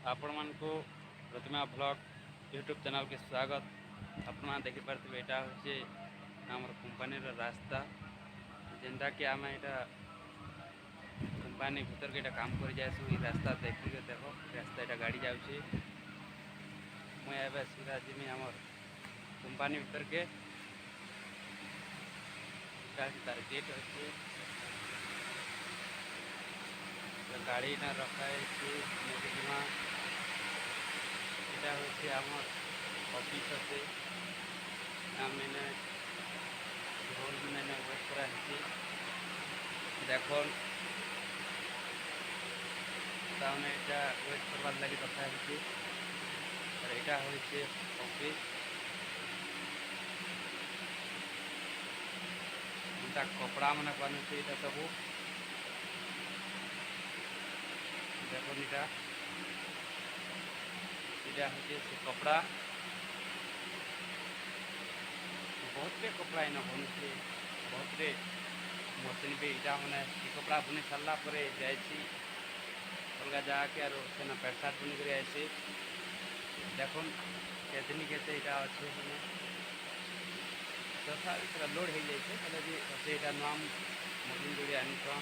आपण मानकु प्रतिमा blog YouTube channel के स्वागत। आपण देखिपे यहाँ हूँ आम कंपानी रास्ता जेनटा कि आम यहाँ कंपानी भीतर के काम कर जासु। रास्ता देखिक देख रास्ता यहाँ गाड़ी जाऊँगी मुझे सीधा जीमी आम कंपानी भीतर के तार गेट अच्छे गाड़ी ना रखाई यहाँ हूँ आम ऑफिस अच्छे मैंने रोल मैंने वेट कराई देख ताने यहाँ वेट करवार लगे रखाई यहाँ हूँ ऑफिस कपड़ा मैंने बनूँ ये सब देखो यहाँ हूँ से कपड़ा बहुत कपड़ा इना बनूँ बहुत मशीन भी यहाँ मैंने कपड़ा बुनी सारा पर जाइए अलग जाके आर से पैंट सार्ट बुनी कर आसी देख केतनी केते यहाँ अच्छे मैंने दशा भी लोड हो जाए भी यहाँ नुआ मशीन जोड़ी आनीसन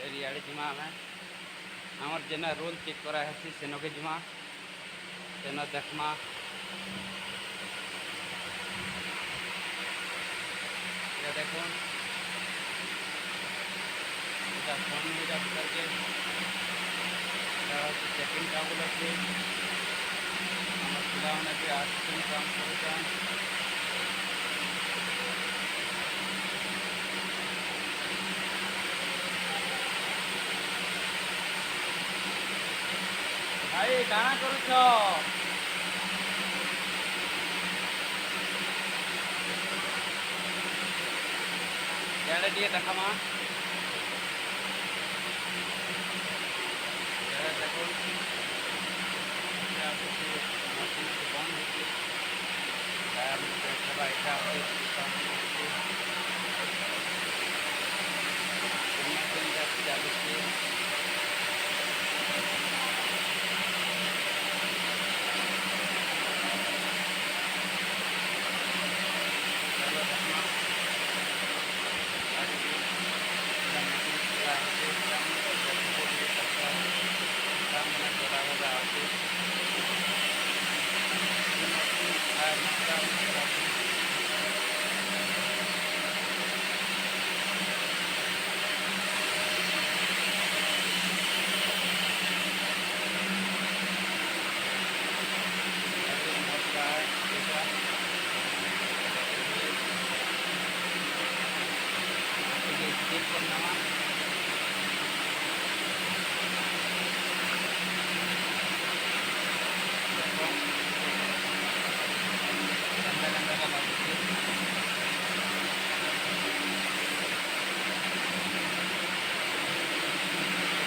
इे जिमा आम जेन रोल चेक कराई सेन के जिमा सेन देखमा देख भीतर के चेकिंग टेबुल अच्छे पिला भी आसिन काम कर भाई काना करुछ याडे टे देखमा देखो मशीन बंद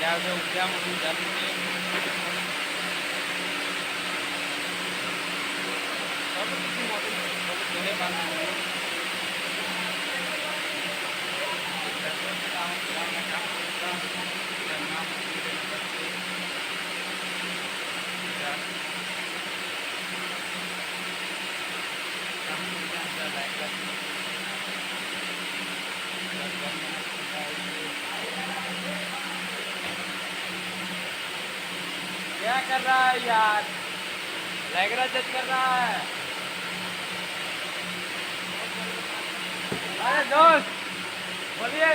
चालू उद्या म्हणून चालू सब किसी मॉडल सब चले पाना क्या कर रहा है यार लैगरा जज कर रहा है। अरे दोस्त बोलिए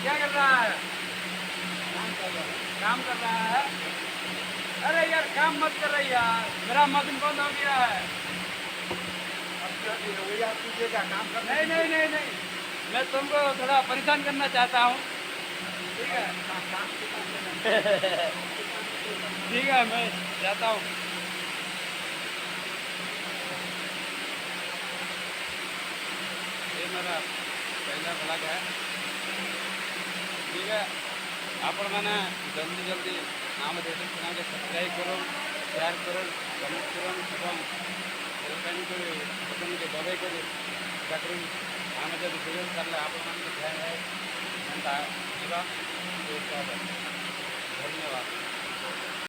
क्या कर रहा है। काम कर रहा है। अरे यार काम मत कर रही यार मेरा मशीन बंद हो गया है। काम कर नहीं नहीं नहीं नहीं मैं तुमको थोड़ा परेशान करना चाहता हूँ ठीक है। ठीक है मैं जाता हूँ। ये मेरा पहला ब्लॉग है ठीक है। आपण मैंने जल्दी जल्दी आम यूट्यूब चैनल के सब्सक्राइब करो शेयर करो कमेंट करो एवं बेल बटन के दबाई कर आम जब वीडियो कर आप ध्यान है ଯିବା।